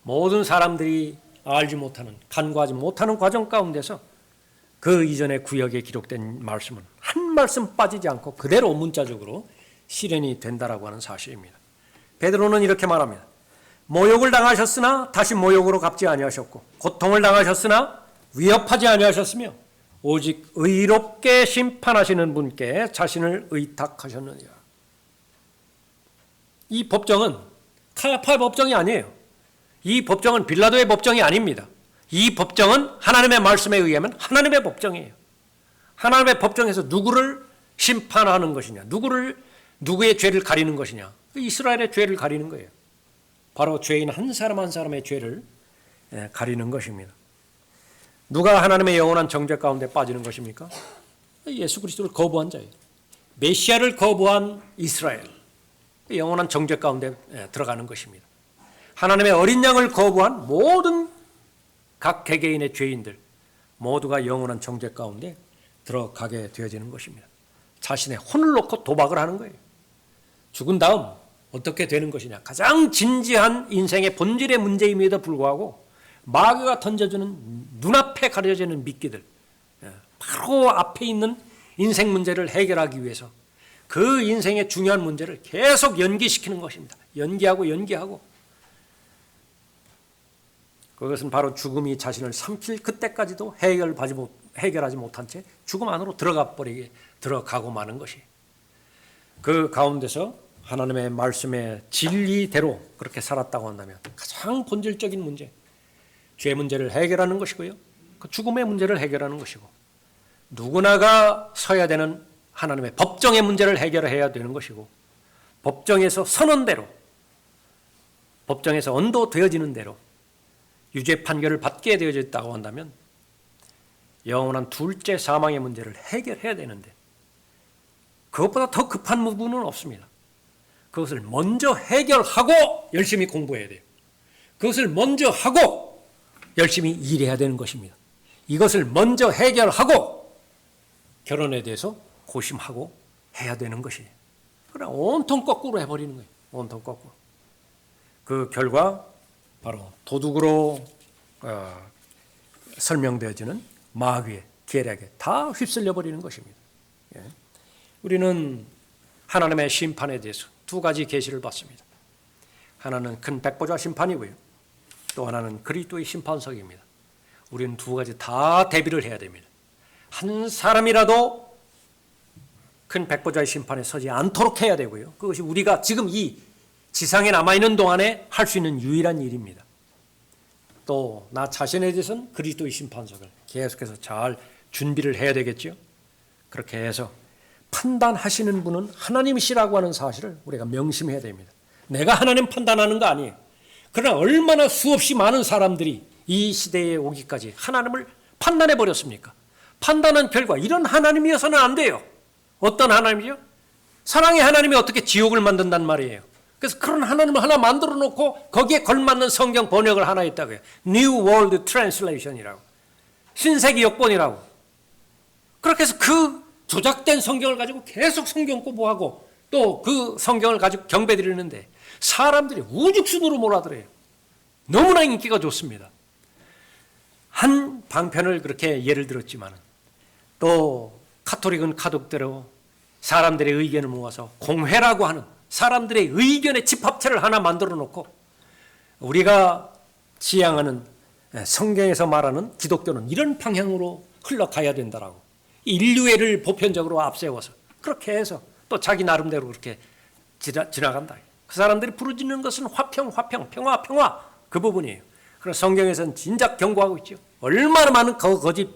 모든 사람들이 알지 못하는, 간과하지 못하는 과정 가운데서 그 이전의 구역에 기록된 말씀은 한 말씀 빠지지 않고 그대로 문자적으로 실현이 된다라고 하는 사실입니다. 베드로는 이렇게 말합니다. 모욕을 당하셨으나 다시 모욕으로 갚지 아니하셨고 고통을 당하셨으나 위협하지 아니하셨으며 오직 의롭게 심판하시는 분께 자신을 의탁하셨느니라. 이 법정은 카야파의 법정이 아니에요. 이 법정은 빌라도의 법정이 아닙니다. 이 법정은 하나님의 말씀에 의하면 하나님의 법정이에요. 하나님의 법정에서 누구를 심판하는 것이냐, 누구의 죄를 가리는 것이냐, 이스라엘의 죄를 가리는 거예요. 바로 죄인 한 사람 한 사람의 죄를 가리는 것입니다. 누가 하나님의 영원한 정죄 가운데 빠지는 것입니까? 예수 그리스도를 거부한 자예요. 메시아를 거부한 이스라엘, 영원한 정죄 가운데 들어가는 것입니다. 하나님의 어린 양을 거부한 모든 각 개개인의 죄인들 모두가 영원한 정죄 가운데 들어가게 되어지는 것입니다. 자신의 혼을 놓고 도박을 하는 거예요. 죽은 다음 어떻게 되는 것이냐, 가장 진지한 인생의 본질의 문제임에도 불구하고 마귀가 던져주는 눈앞에 가려지는 미끼들, 바로 앞에 있는 인생 문제를 해결하기 위해서 그 인생의 중요한 문제를 계속 연기시키는 것입니다. 연기하고 그것은 바로 죽음이 자신을 삼킬 그때까지도 해결하지 못한 채 죽음 안으로 들어가고 마는 것이, 그 가운데서 하나님의 말씀의 진리대로 그렇게 살았다고 한다면 가장 본질적인 문제, 죄 문제를 해결하는 것이고요, 그 죽음의 문제를 해결하는 것이고, 누구나가 서야 되는 하나님의 법정의 문제를 해결해야 되는 것이고, 법정에서 선언 대로, 법정에서 언도되어지는 대로 유죄 판결을 받게 되어졌다고 한다면 영원한 둘째 사망의 문제를 해결해야 되는데 그것보다 더 급한 부분은 없습니다. 그것을 먼저 해결하고 열심히 공부해야 돼요. 그것을 먼저 하고 열심히 일해야 되는 것입니다. 이것을 먼저 해결하고 결혼에 대해서 고심하고 해야 되는 것이에요. 그러나 온통 거꾸로 해버리는 거예요. 온통 거꾸로. 그 결과 바로 도둑으로 설명되어지는 마귀의 계략에 다 휩쓸려 버리는 것입니다. 우리는 하나님의 심판에 대해서 두 가지 계시를 받습니다. 하나는 큰 백보자 심판이고요, 또 하나는 그리스도의 심판석입니다. 우리는 두 가지 다 대비를 해야 됩니다. 한 사람이라도 큰 백보자의 심판에 서지 않도록 해야 되고요, 그것이 우리가 지금 이 지상에 남아있는 동안에 할 수 있는 유일한 일입니다. 또 나 자신에 대해서는 그리스도의 심판석을 계속해서 잘 준비를 해야 되겠죠. 그렇게 해서 판단하시는 분은 하나님이시라고 하는 사실을 우리가 명심해야 됩니다. 내가 하나님 판단하는 거 아니에요. 그러나 얼마나 수없이 많은 사람들이 이 시대에 오기까지 하나님을 판단해 버렸습니까? 판단한 결과 이런 하나님이어서는 안 돼요. 어떤 하나님이죠? 사랑의 하나님이 어떻게 지옥을 만든단 말이에요. 그래서 그런 하나님을 하나 만들어 놓고 거기에 걸맞는 성경 번역을 하나 했다고요. New World Translation이라고. 신세기 역본이라고. 그렇게 해서 그 조작된 성경을 가지고 계속 성경 공부하고 또 그 성경을 가지고 경배 드리는데 사람들이 우죽순으로 몰아들어요. 너무나 인기가 좋습니다. 한 방편을 그렇게 예를 들었지만 또 카톨릭은 카독대로 사람들의 의견을 모아서 공회라고 하는 사람들의 의견의 집합체를 하나 만들어 놓고 우리가 지향하는 성경에서 말하는 기독교는 이런 방향으로 흘러가야 된다라고 인류애를 보편적으로 앞세워서 그렇게 해서 또 자기 나름대로 그렇게 지나간다. 그 사람들이 부르짖는 것은 화평, 평화, 그 부분이에요. 그래서 성경에서는 진작 경고하고 있죠. 얼마나 많은 거짓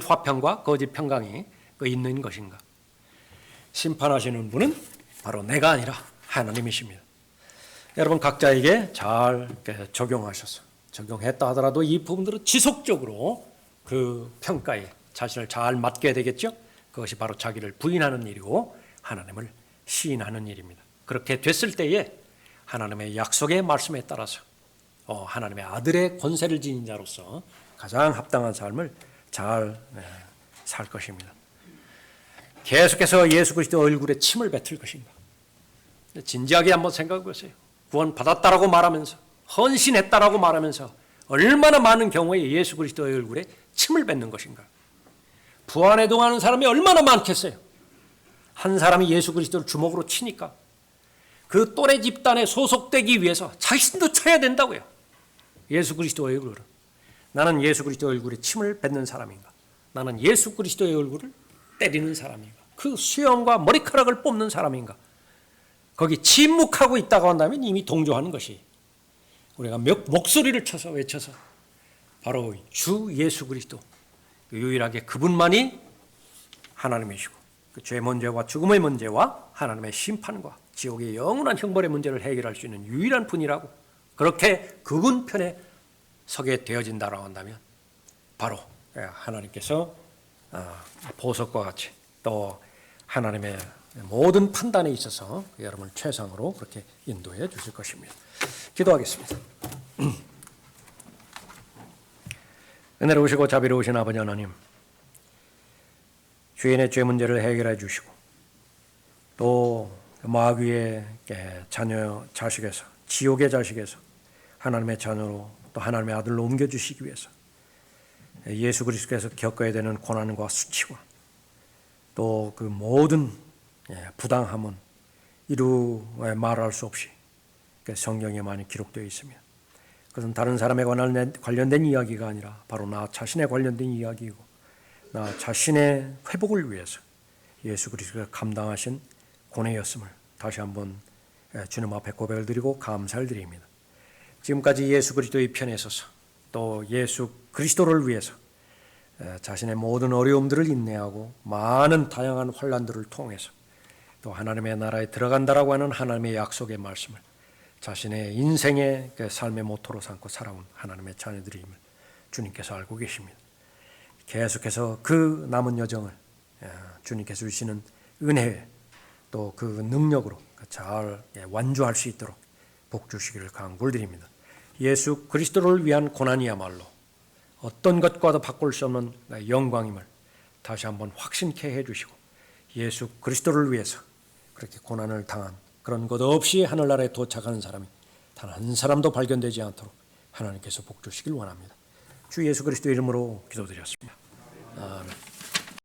화평과 거짓 평강이 있는 것인가. 심판하시는 분은 바로 내가 아니라 하나님이십니다. 여러분 각자에게 잘 적용하셔서 적용했다 하더라도 이 부분들은 지속적으로 그 평가에 자신을 잘 맡게 되겠죠. 그것이 바로 자기를 부인하는 일이고 하나님을 시인하는 일입니다. 그렇게 됐을 때에 하나님의 약속의 말씀에 따라서 하나님의 아들의 권세를 지닌 자로서 가장 합당한 삶을 잘 살 것입니다. 계속해서 예수 그리스도 얼굴에 침을 뱉을 것인가. 진지하게 한번 생각해 보세요. 구원받았다라고 말하면서 헌신했다라고 말하면서 얼마나 많은 경우에 예수 그리스도의 얼굴에 침을 뱉는 것인가. 부안에 동하는 사람이 얼마나 많겠어요. 한 사람이 예수 그리스도를 주먹으로 치니까 그 또래 집단에 소속되기 위해서 자신도 쳐야 된다고요. 예수 그리스도의 얼굴을. 나는 예수 그리스도의 얼굴에 침을 뱉는 사람인가? 나는 예수 그리스도의 얼굴을 때리는 사람인가? 그 수염과 머리카락을 뽑는 사람인가? 거기 침묵하고 있다고 한다면 이미 동조하는 것이 우리가 목소리를 쳐서 외쳐서 바로 주 예수 그리스도 유일하게 그분만이 하나님이시고 그 죄의 문제와 죽음의 문제와 하나님의 심판과 지옥의 영원한 형벌의 문제를 해결할 수 있는 유일한 분이라고 그렇게 그분 편에 서게 되어진다라고 한다면 바로 하나님께서 보석과 같이 또 하나님의 모든 판단에 있어서 여러분을 최상으로 그렇게 인도해 주실 것입니다. 기도하겠습니다. 은혜로우시고 자비로우신 아버지 하나님, 죄인의 죄 문제를 해결해 주시고 또 마귀의 자식에서 지옥의 자식에서 하나님의 자녀로 또 하나님의 아들로 옮겨주시기 위해서 예수 그리스도께서 겪어야 되는 고난과 수치와 또 그 모든 부당함은 이루 말할 수 없이 성경에 많이 기록되어 있습니다. 그것은 다른 사람에 관련된 이야기가 아니라 바로 나 자신에 관련된 이야기이고 나 자신의 회복을 위해서 예수 그리스도가 감당하신 고뇌였음을 다시 한번 주님 앞에 고백을 드리고 감사를 드립니다. 지금까지 예수 그리스도의 편에 서서 또 예수 그리스도를 위해서 자신의 모든 어려움들을 인내하고 많은 다양한 환난들을 통해서 또 하나님의 나라에 들어간다라고 하는 하나님의 약속의 말씀을 자신의 인생의 삶의 모토로 삼고 살아온 하나님의 자녀들임을 주님께서 알고 계십니다. 계속해서 그 남은 여정을 주님께서 주시는 은혜 또 그 능력으로 잘 완주할 수 있도록 복 주시기를 간구를 드립니다. 예수 그리스도를 위한 고난이야말로 어떤 것과도 바꿀 수 없는 영광임을 다시 한번 확신케 해주시고 예수 그리스도를 위해서 그렇게 고난을 당한 그런 것 없이 하늘나라에 도착하는 사람이 단 한 사람도 발견되지 않도록 하나님께서 복 주시길 원합니다. 주 예수 그리스도 이름으로 기도드렸습니다. 아멘.